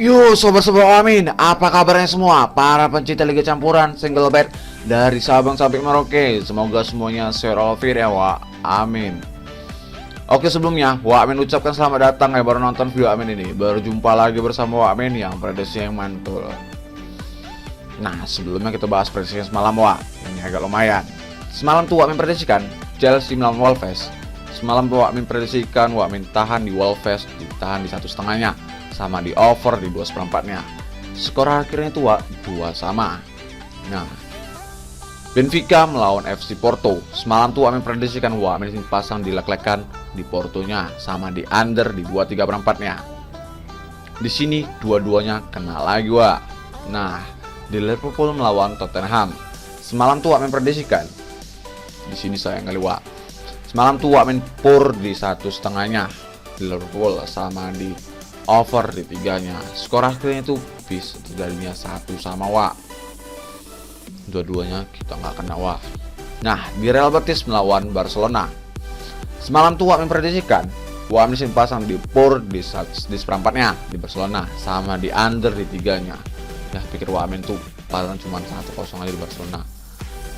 Yo sobat-sobat Wamin, apa kabarnya semua? Para pencinta Liga Campuran, single bed dari Sabang sampai Merauke. Semoga semuanya sehat walafiat ya Wak. Amin. Oke, sebelumnya Wak Amin ucapkan selamat datang ya baru nonton video Amin ini. Berjumpa lagi bersama Wak Amin yang prediksi yang mantul. Nah, sebelumnya kita bahas prediksi semalam Wak. Ini agak lumayan. Semalam tuh Wak Amin prediksikan Chelsea melawan Wolves. Semalam tuh Wak Amin prediksikan Wak Amin tahan di Wolves, ditahan di 1,5-nya. Sama di over di 2/4-nya. Skor akhirnya itu 2 sama. Nah, Benfica melawan FC Porto. Semalam tuh Amin prediksikan Amin pasang dilek-lekan di Portonya sama di under di 2/3/4-nya. Di sini dua-duanya kena lagi Nah, di Liverpool melawan Tottenham. Semalam tuh Amin prediksikan. Di sini sayang kali Semalam tuh Amin pur di 1,5-nya di Liverpool sama di over di 3-nya. Skor akhirnya itu bisa terjadinya 1 sama Dua-duanya kita nggak kena Nah, di Real Betis melawan Barcelona. Semalam tuh Amin prediksikan Amin pasang di pur di 1/4-nya di Barcelona sama di under di 3-nya. Ya pikir Amin tuh paling cuma 1-0 aja di Barcelona.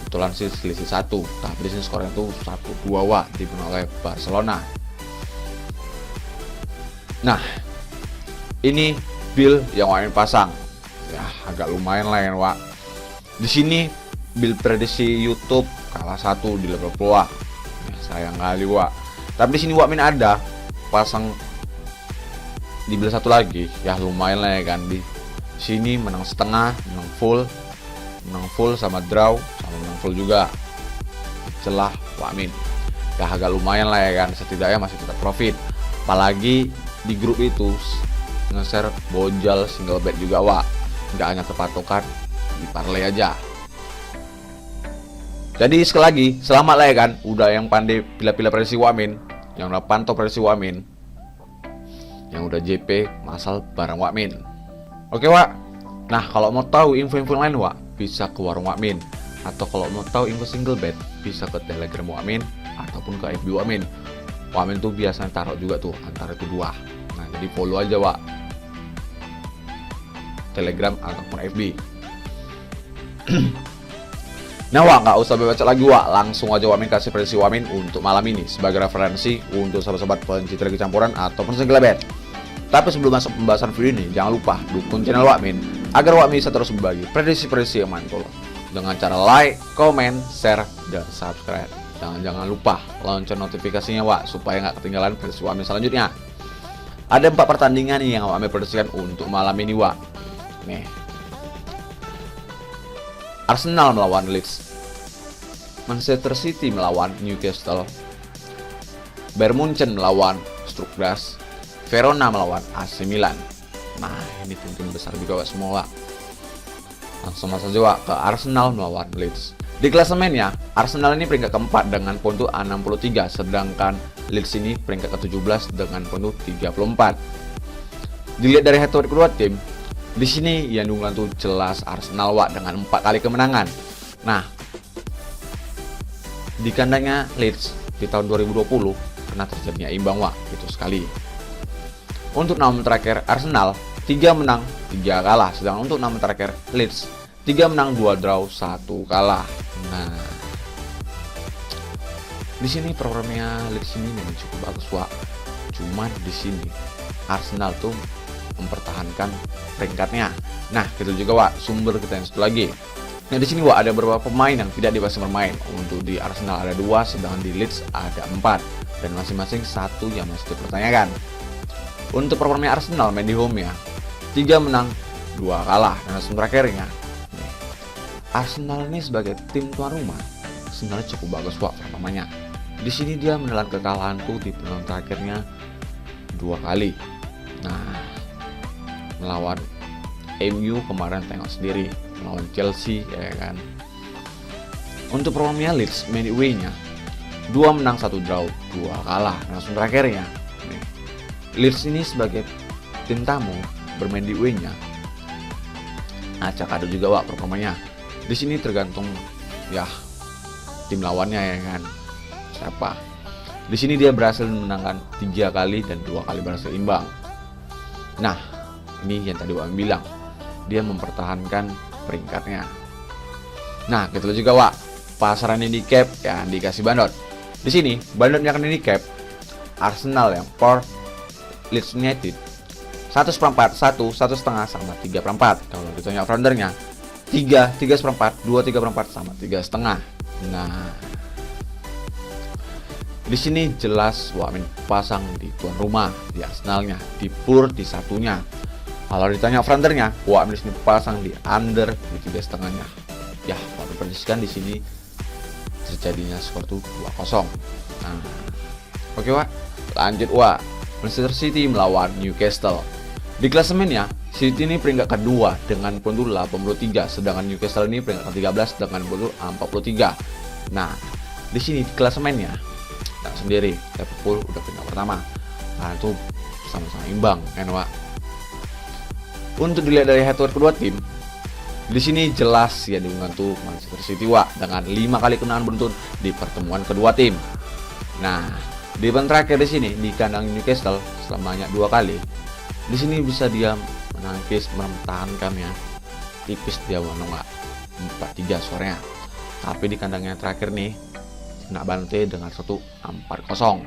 Kebetulan sih selisih 1, tapi di sini skornya tuh 1-2 dibunuh oleh Barcelona. Nah, ini build yang Amin pasang. Ya, agak lumayan lah ya, Di sini build prediksi YouTube kalah 1 di Liverpool, Ya, sayang kali, Tapi di sini Amin ada pasang di build 1 lagi. Ya, lumayan lah ya kan. Di sini menang setengah, menang full sama draw, sama menang full juga. Celah Amin. Ya, agak lumayan lah ya kan. Setidaknya masih tetap profit. Apalagi di grup itu nge-share bonjal single bet juga nggak hanya terpatokan di parlay aja. Jadi sekali lagi selamat lah ya kan, udah yang pandai pilih-pilih prediksi Amin, yang udah pantau prediksi Amin, yang udah JP masal bareng Amin. Oke nah kalau mau tahu info-info lain bisa ke warung Amin, atau kalau mau tahu info single bet bisa ke Telegram Amin ataupun ke FB Amin. Amin tuh biasanya taruh juga tuh antara itu 2. Nah, jadi follow aja Telegram ataupun FB. Nah nggak usah baca lagi langsung aja Amin kasih prediksi Amin untuk malam ini sebagai referensi untuk sahabat-sahabat pencinta Liga Campuran ataupun single bet. Tapi sebelum masuk pembahasan video ini, jangan lupa dukung channel Amin agar Amin bisa terus berbagi prediksi-prediksi yang mantul dengan cara like, comment, share, dan subscribe. Jangan lupa lonceng notifikasinya supaya nggak ketinggalan prediksi Amin selanjutnya. Ada 4 pertandingan nih yang Amin prediksikan untuk malam ini Nih, Arsenal melawan Leeds, Manchester City melawan Newcastle, Bayern Munchen melawan Stuttgart, Verona melawan AC Milan. Nah, ini tim besar juga semua Langsung masuk aja ke Arsenal melawan Leeds. Di klasemennya, Arsenal ini peringkat keempat dengan poin 63, sedangkan Leeds ini peringkat ke-17 dengan poin 34. Dilihat dari head to head kedua tim, di sini yang diunggulkan tuh jelas Arsenal dengan 4 kali kemenangan. Nah, di kandangnya Leeds di tahun 2020 pernah terjadinya imbang itu sekali. Untuk 6 terakhir Arsenal 3 menang 3 kalah, sedangkan untuk 6 terakhir Leeds 3 menang 2 draw 1 kalah. Nah, di sini programnya Leeds ini memang cukup bagus Cuman di sini Arsenal tuh mempertahankan peringkatnya. Nah, gitu juga sumber kita yang satu lagi. Nah, di sini ada beberapa pemain yang tidak dipaksa bermain. Untuk di Arsenal ada 2, sedangkan di Leeds ada 4, dan masing-masing 1 yang masih dipertanyakan. Untuk performanya Arsenal main di home 3 menang 2 kalah, dan langsung terakhirnya Arsenal ini sebagai tim tuan rumah sebenarnya cukup bagus performanya. Di sini dia menelan kekalahan tuh di pertandingan terakhirnya 2 kali. Nah, melawan MU kemarin tengok sendiri, melawan Chelsea ya kan. Untuk performanya Leeds main di away-nya 2 menang 1 draw 2 kalah, langsung terakhirnya Leeds ini sebagai tim tamu bermain di away-nya acak adul juga performanya. Di sini tergantung tim lawannya ya kan, siapa. Di sini dia berhasil menangkan 3 kali dan 2 kali berhasil imbang. Nah, Ini yang tadi Wak bilang, dia mempertahankan peringkatnya. Nah, gitu juga Wak, pasaran handicap yang dikasih bandot. Di sini bandotnya akan handicap Arsenal yang per Leeds United 1/4, 1,5 sama 3/4. Kalau ditanya fronternya 3/4, 2/3 sama 3,5. Nah, di sini jelas Wamin pasang di tuan rumah di Arsenalnya, di pur di satunya. Kalau ditanya fronternya, Wamin di sini pasang di under di 3,5-nya. Ya, kalau diperhatikan di sini terjadinya skor tuh 2-0. Nah, oke Wak, lanjut Wak. Manchester City melawan Newcastle. Di klasemennya, City ini peringkat kedua dengan poin 83, sedangkan Newcastle ini peringkat ke-13 dengan poin 43. Nah, di sini di klasemennya tak sendiri, Liverpool udah peringkat pertama. Nah, itu sama-sama imbang, kan Wak. Untuk dilihat dari head to head kedua tim, di sini jelas ya diunggah tuh Manchester City Wak dengan 5 kali kemenangan beruntun di pertemuan kedua tim. Nah, di event terakhir di sini di kandang Newcastle selamanya 2 kali. Di sini bisa dia menangkis mempertahankan ya. Tipis dia menang 4-3 skornya. Tapi di kandangnya terakhir nih kena bantai dengan 4-0.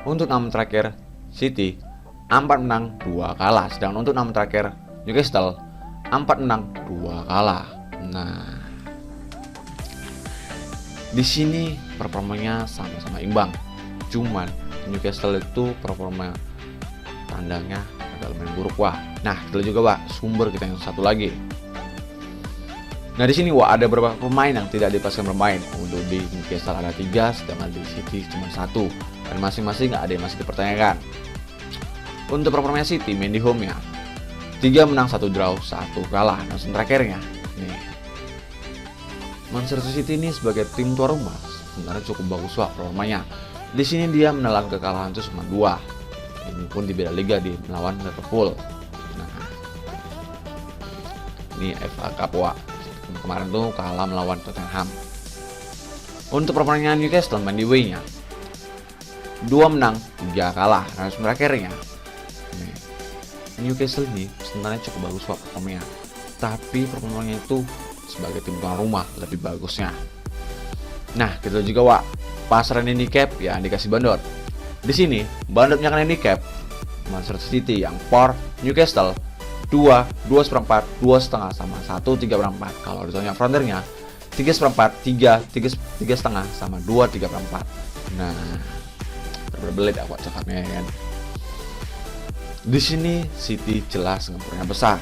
Untuk 6 terakhir City 4 menang 2 kalah. Sedangkan untuk 6 terakhir Newcastle 4 menang 2 kalah. Nah, di sini performanya sama-sama imbang. Cuman Newcastle itu performa tandangnya agak lumayan buruk Wak. Nah, kita juga Wak sumber kita yang satu lagi. Nah, di sini Wak ada beberapa pemain yang tidak dipastikan bermain. Untuk di Newcastle ada 3, sedangkan di City cuma 1. Dan masing-masing ada yang masih dipertanyakan. Untuk performanya City main di home ya 3 menang 1 draw 1 kalah. Nah, terakhirnya nih Manchester City ini sebagai tim tuan rumah sebenarnya cukup bagus Wak performanya. Di sini dia menelan kekalahan itu cuma 2. Ini pun di beda liga di melawan Liverpool. Nah, ini FA Cup Wak. Kemarin tuh kalah melawan Tottenham. Untuk performanya Newcastle main di away-nya 2 menang 3 kalah. Nah, terakhirnya Newcastle ini sebenarnya cukup bagus Wak performanya. Tapi performanya itu sebagai tim tuan rumah lebih bagusnya. Nah, kita juga Wak pasaran handicap yang dikasih bandot. Di sini bandotnya kan handicap Manchester City yang per Newcastle 2, 2/4, 2,5 sama 1/3. Kalau ditanya fronternya 3/4, 3,5 sama 2/3. Nah, berbelit aku cakapnya kan. Di sini City jelas ngepurnya besar.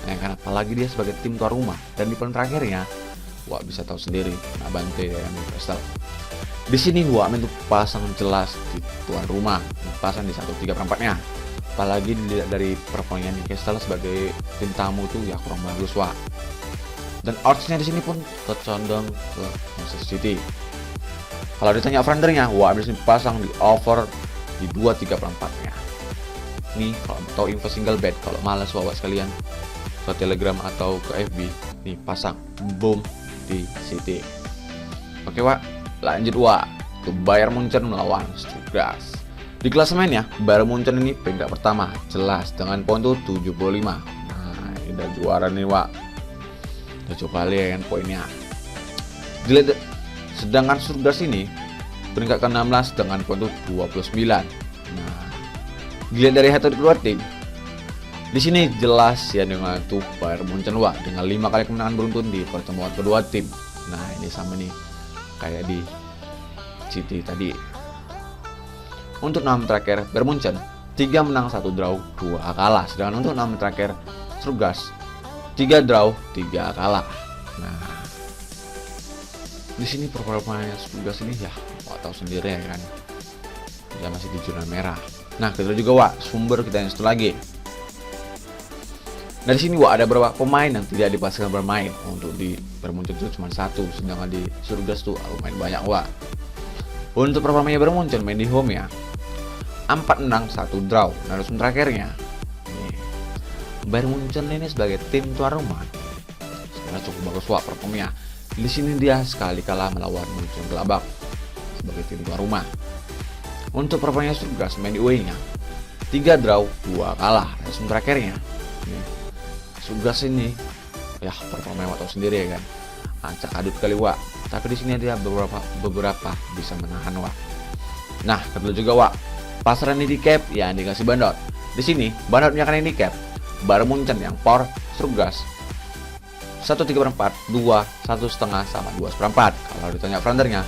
Nah, karena apalagi dia sebagai tim tuan rumah dan di peran terakhirnya Wak bisa tahu sendiri nah bantai dari Newcastle. Di sini Wak itu pasang jelas di tuan rumah, pasang di 1/3-nya. Apalagi dilihat dari performanya Newcastle sebagai tim tamu tuh ya kurang bagus Wak. Dan odds-nya di sini pun tercondong ke Manchester City. Kalau ditanya fronternya, Wak bisa pasang di over di 2/3-nya. Nih kalau mau tahu info single bet, kalau malas Wak sekalian ke Telegram atau ke FB, nih pasang boom di City. Oke Wak, lanjut Wak ke Bayern Munchen melawan Stuttgart. Di klasemennya Bayern Munchen ini peringkat pertama jelas dengan poin tuh 75. Nah, ini udah juara nih Wak. Udah coba lihat kan poinnya. Dilihat, sedangkan Stuttgart ini peringkat ke-16 dengan poin tuh 29. Nah, dilihat dari head to head kedua tim, di sini jelas ya dengan tuh Bayern Munchen Wak dengan 5 kali kemenangan beruntun di pertemuan kedua tim. Nah, ini sama nih kayak di City tadi. Untuk 6 terakhir Bayern Munchen 3 menang 1 draw 2 kalah. Sedangkan untuk 6 terakhir Stuttgart 3 draw 3 kalah. Nah, di sini performanya Stuttgart ini ya Wak tahu sendiri ya kan. Dia masih di zona merah. Nah, kita juga Wak sumber kita yang satu lagi. Nah, di sini Wak ada beberapa pemain yang tidak dipastikan bermain. Untuk di Bayern Munchen itu cuma 1, sedangkan di Stuttgart tuh lumayan banyak Wak. Untuk performanya Bayern Munchen main di home ya 4 menang 1 draw. Nah, terus terakhirnya nih, Bayern Munchen ini sebagai tim tuan rumah sebenarnya cukup bagus Wak performanya. Di sini dia sekali kalah melawan Mönchengladbach sebagai tim tuan rumah. Untuk performanya Stuttgart main di away-nya 3 draw 2 kalah. Langsung terakhirnya nih, Sugas ini ya performa Wak tahu sendiri ya kan, acak adut kali Wak, tapi di sini dia beberapa bisa menahan Wak. Nah kedua juga Wak, pasaran handicap yang dikasih bandot. Di sini bandotnya kan handicap baru muncul yang power Sugas 1/3/4, 2, 1,5 sama 2/4. Kalau ditanya fronternya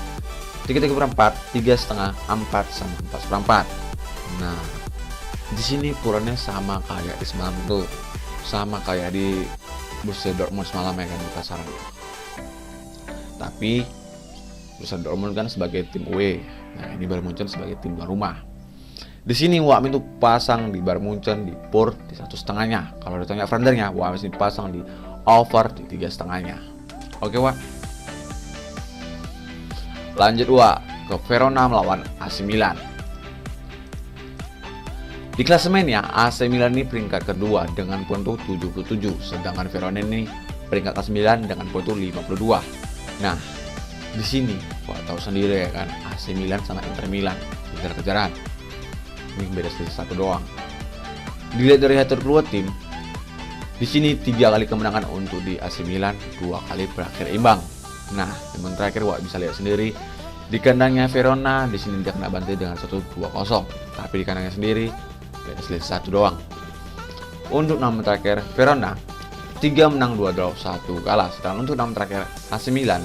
3/3/4, 3,5, 4 sama 4/4. Nah, di sini purannya sama kayak di semalam tuh, sama kayak di Borussia Dortmund semalam ya kan di pasaran. Tapi Borussia Dortmund kan sebagai tim away. Nah, ini Bayern Munchen sebagai tim tuan rumah. Di sini Wak itu pasang di Bayern Munchen di pur di 1,5-nya. Kalau ditanya fronternya, Wak ini pasang di over di 3,5-nya. Oke Wak. Lanjut Wak ke Verona melawan AC Milan. Di klasemennya AC Milan ini peringkat kedua dengan poin 77, sedangkan Verona ini peringkat ke-9 dengan poin 52. Nah, di sini Wak tahu sendiri ya kan, AC Milan sama Inter Milan kejar-kejaran. Ini beda selisih 1 doang. Dilihat dari hasil kedua tim, di sini 3 kali kemenangan untuk di AC Milan, 2 kali berakhir imbang. Nah, teman terakhir Wak bisa lihat sendiri di kandangnya Verona, di sini dia kena bantai dengan 1-2-0, tapi di kandangnya sendiri beda selisih 1 doang. Untuk nama terakhir Verona 3 menang 2 draw 1 kalah, sedangkan untuk nama terakhir AC Milan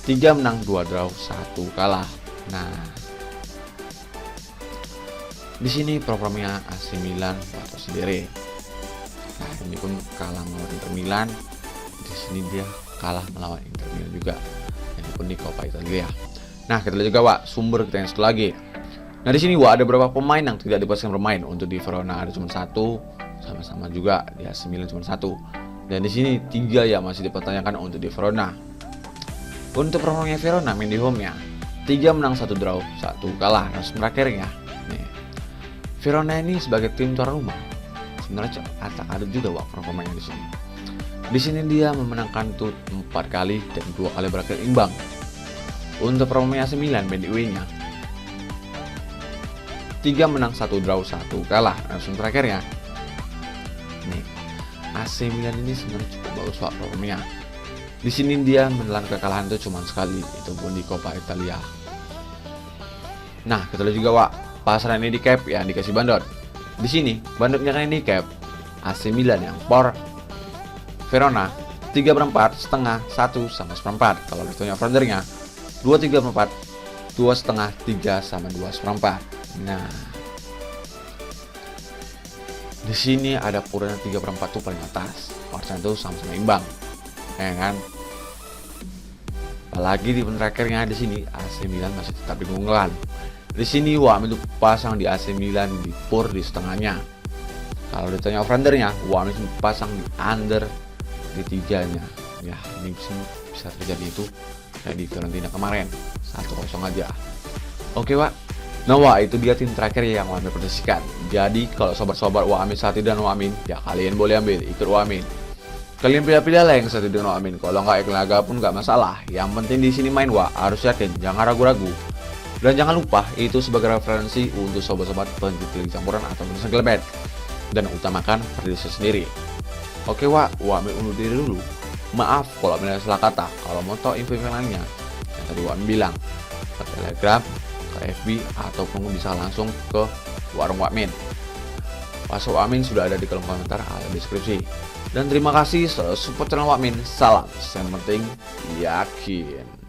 3 menang 2 draw 1 kalah. Nah, di sini performanya AC Milan atau sendiri. Nah, ini pun kalah melawan Inter Milan. Di sini dia kalah melawan Inter Milan juga. Ini pun di Coppa Italia. Nah, kita lihat juga Wak sumber kita yang satu lagi. Nah, di sini Wak ada beberapa pemain yang tidak dipastikan bermain. Untuk di Verona ada cuma 1, sama-sama juga di AC Milan cuma 1. Dan di sini 3 yang masih dipertanyakan untuk di Verona. Untuk performanya Verona main di home-nya 3 menang 1 draw 1 kalah. Nah, terakhirnya nih, Verona ini sebagai tim tuan rumah sebenarnya acak adut juga Wak performanya di sini. Di sini dia memenangkan tuh 4 kali dan 2 kali berakhir imbang. Untuk performanya AC Milan main di away-nya 3 menang 1 draw 1 kalah. Langsung terakhirnya nih, AC Milan ini sebenarnya cukup bagus Wak performanya. Di sini dia menelan kekalahan itu cuma sekali, itu pun di Coppa Italia. Nah, kita lihat juga Wak pasaran handicap yang dikasih bandot. Di sini bandotnya kan handicap AC Milan yang power Verona 3/4, setengah, 1 sama 1/4. Kalau ditanya fronternya 2/3/4, 2,5, 3 sama 2/4. Nah, di sini ada purannya 3/4 tuh paling atas. Pasaran itu sama-sama imbang, ya kan? Apalagi di terakhirnya di sini AC Milan masih tetap di keunggulan. Di sini Wak itu pasang di AC Milan di pur di setengahnya. Kalau ditanya over-undernya, Wak itu pasang di under di 3-nya. Ya, ini bisa terjadi itu kayak di Fiorentina kemarin 1-0 aja. Oke Wak. Nah Wak, itu dia tim terakhir yang Wak prediksikan. Jadi kalau sobat-sobat Wak Amin Sati dan Wak Amin, ya kalian boleh ambil ikut Wak Amin. Kalian pilih-pilih lah yang satu dengan Wak Amin. Kalau nggak ikut laga pun nggak masalah. Yang penting di sini main Wak harus yakin, jangan ragu-ragu. Dan jangan lupa itu sebagai referensi untuk sobat-sobat penjual campuran atau single bet, dan utamakan prediksi sendiri. Oke Wak Amin undur diri dulu. Maaf kalau ada salah kata. Kalau mau tahu info lainnya yang tadi Wak Amin bilang, ke Telegram, ke FB, ataupun bisa langsung ke warung Wak Amin. Password Wak Amin sudah ada di kolom komentar atau deskripsi. Dan terima kasih selalu support channel Wak Amin. Salam, yang penting yakin.